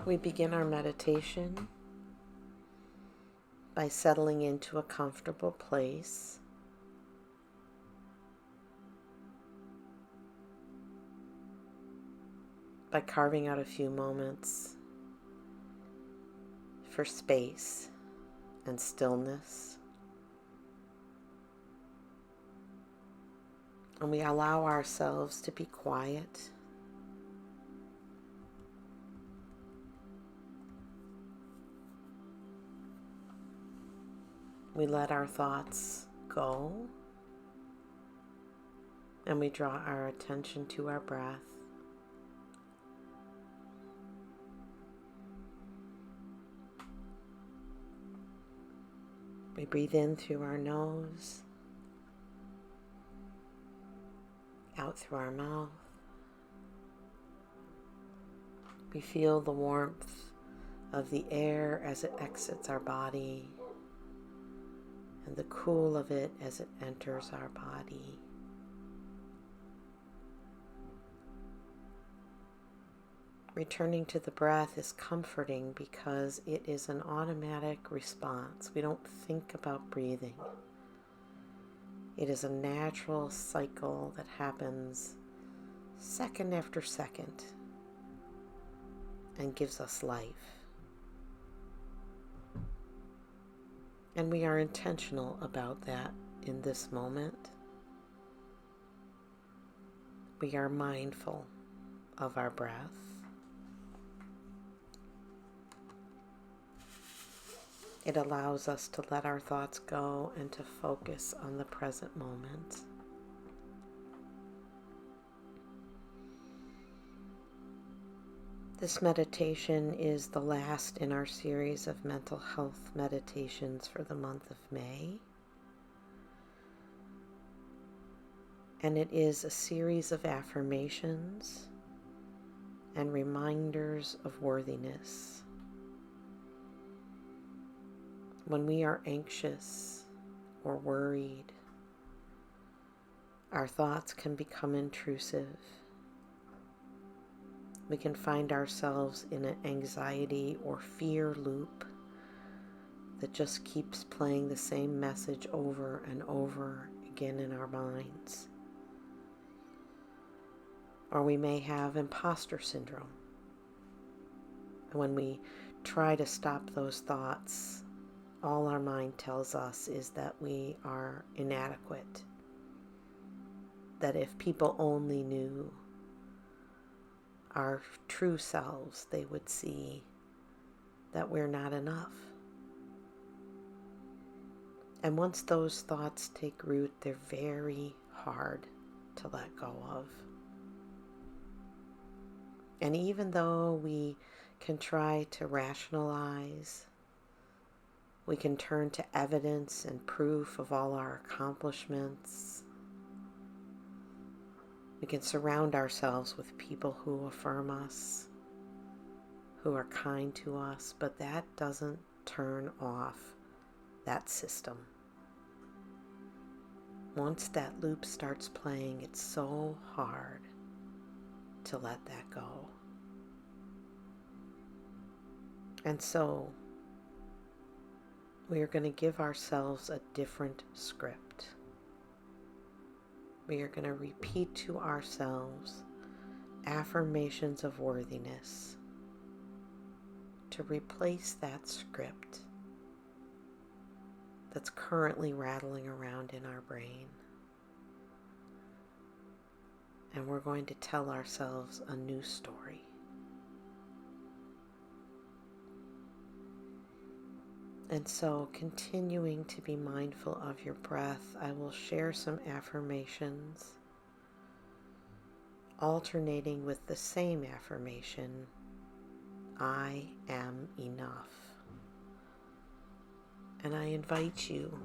We begin our meditation by settling into a comfortable place. By carving out a few moments for space and stillness. And we allow ourselves to be quiet. We let our thoughts go, and we draw our attention to our breath. We breathe in through our nose, out through our mouth. We feel the warmth of the air as it exits our body, and the cool of it as it enters our body. Returning to the breath is comforting because it is an automatic response. We don't think about breathing. It is a natural cycle that happens second after second and gives us life. And we are intentional about that in this moment. We are mindful of our breath. It allows us to let our thoughts go and to focus on the present moment. This meditation is the last in our series of mental health meditations for the month of May. And it is a series of affirmations and reminders of worthiness. When we are anxious or worried, our thoughts can become intrusive. We can find ourselves in an anxiety or fear loop that just keeps playing the same message over and over again in our minds. Or we may have imposter syndrome. When we try to stop those thoughts, all our mind tells us is that we are inadequate. That if people only knew our true selves, they would see that we're not enough. And once those thoughts take root, they're very hard to let go of. And even though we can try to rationalize, we can turn to evidence and proof of all our accomplishments. We can surround ourselves with people who affirm us, who are kind to us, but that doesn't turn off that system. Once that loop starts playing, it's so hard to let that go. And so, we are going to give ourselves a different script. We are going to repeat to ourselves affirmations of worthiness to replace that script that's currently rattling around in our brain. And we're going to tell ourselves a new story. And so, continuing to be mindful of your breath, I will share some affirmations, alternating with the same affirmation, I am enough. And I invite you,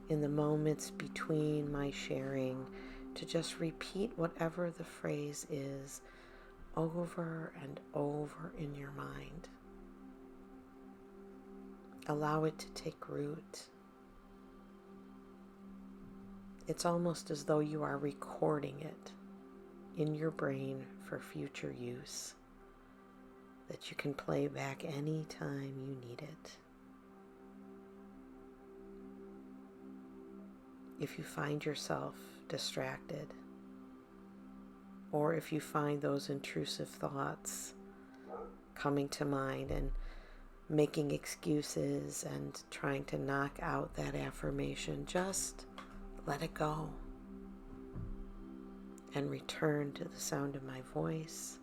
in the moments between my sharing, to just repeat whatever the phrase is over and over in your mind. Allow it to take root. It's almost as though you are recording it in your brain for future use. that you can play back anytime you need it. If you find yourself distracted, or if you find those intrusive thoughts coming to mind and making excuses and trying to knock out that affirmation, just let it go and return to the sound of my voice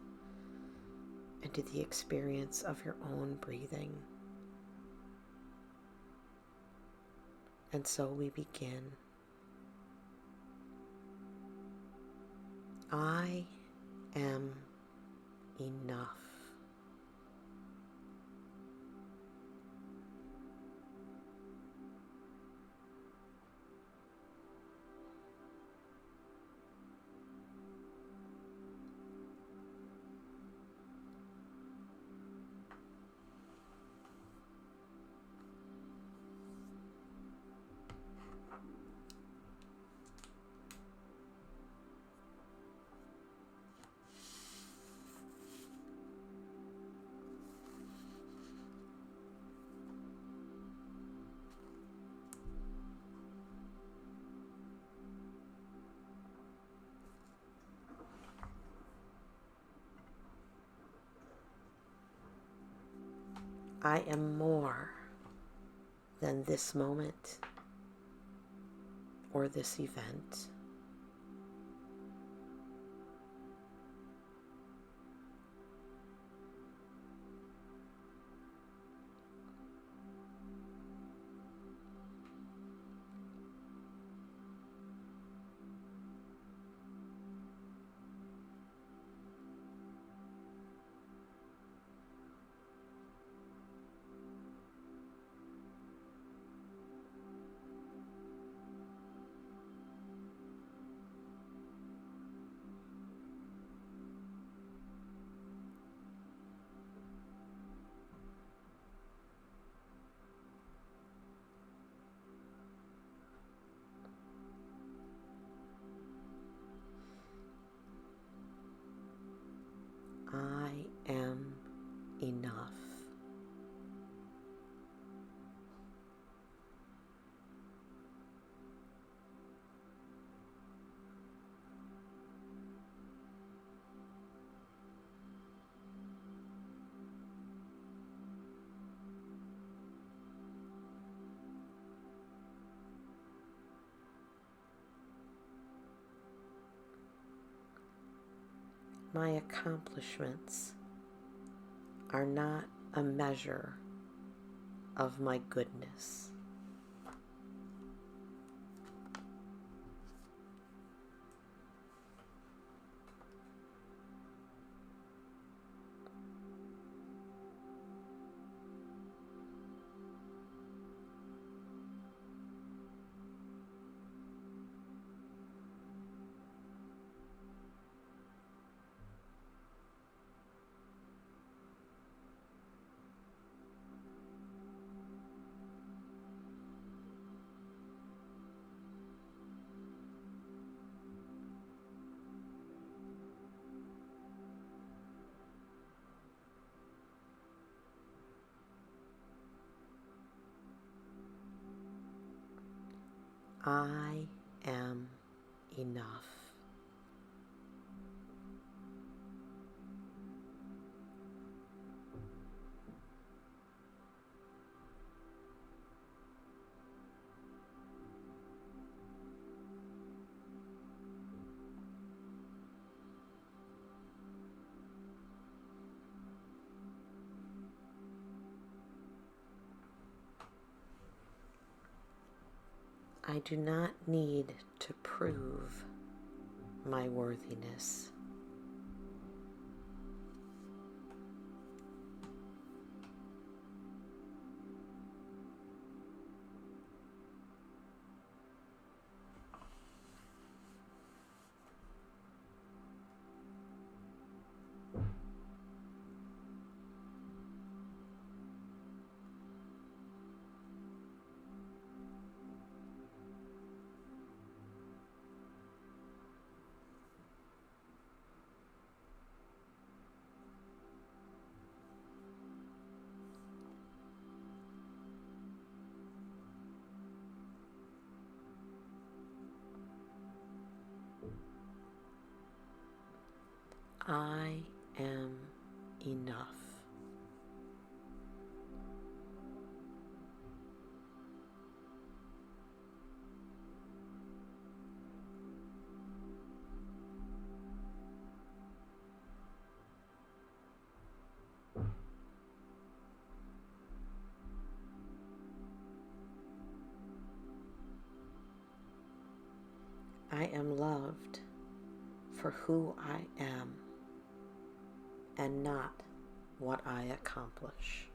and to the experience of your own breathing. And so we begin. I am enough. I am more than this moment or this event. I am enough. My accomplishments are not a measure of my goodness. I am enough. I do not need to prove my worthiness. I am enough. I am loved for who I am and not what I accomplish.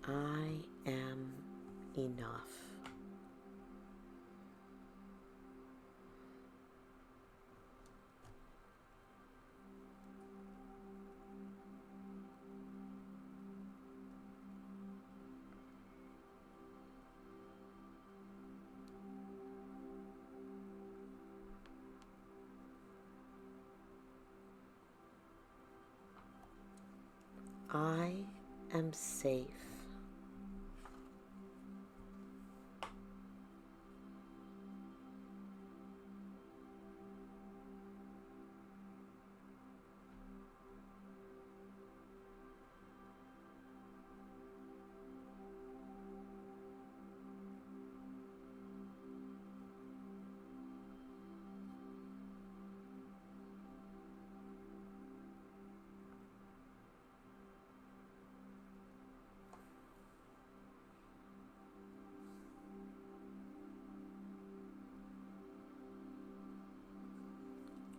I am enough. I am safe.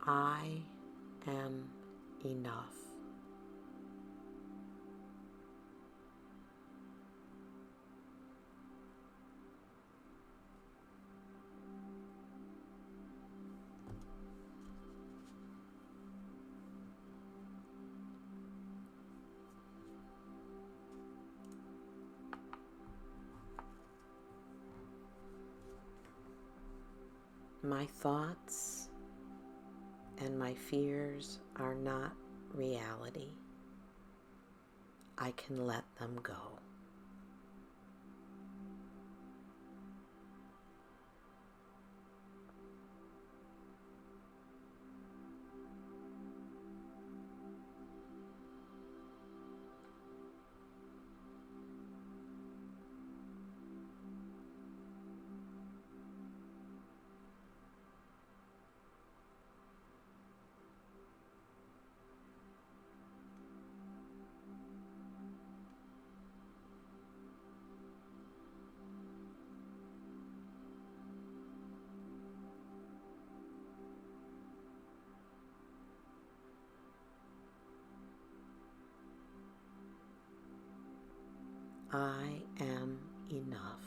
I am enough. My thoughts and my fears are not reality. I can let them go. I am enough.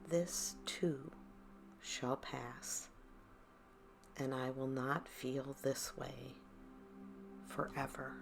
This too shall pass, and I will not feel this way forever.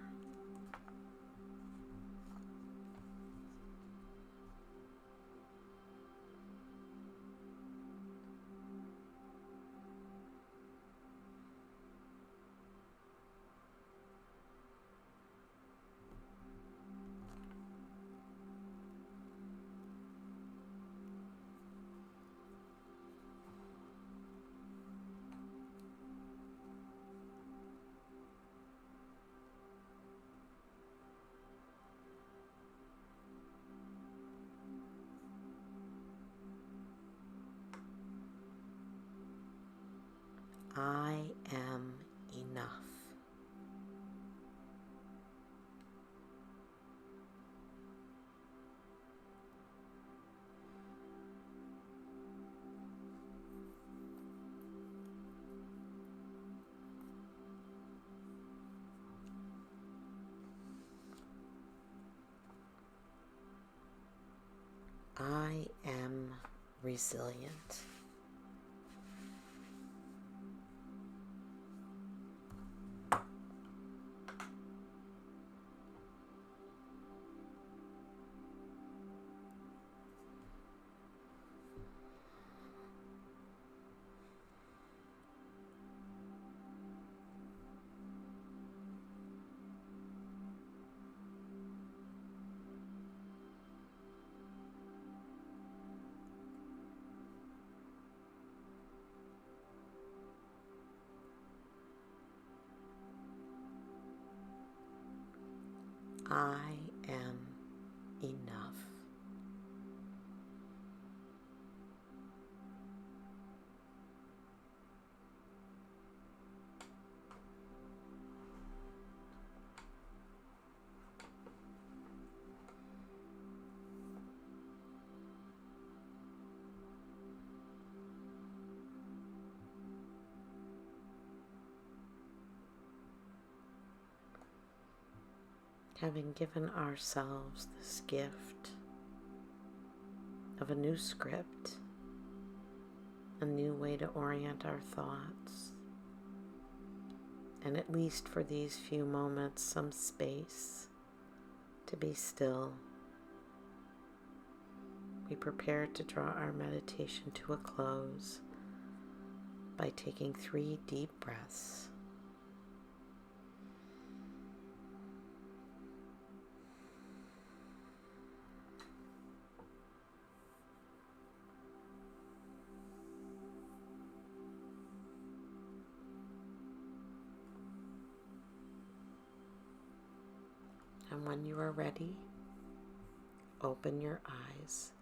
am enough. I am resilient. I am enough. Having given ourselves this gift of a new script, a new way to orient our thoughts, and at least for these few moments, some space to be still, we prepare to draw our meditation to a close by taking 3 deep breaths. And when you are ready, open your eyes.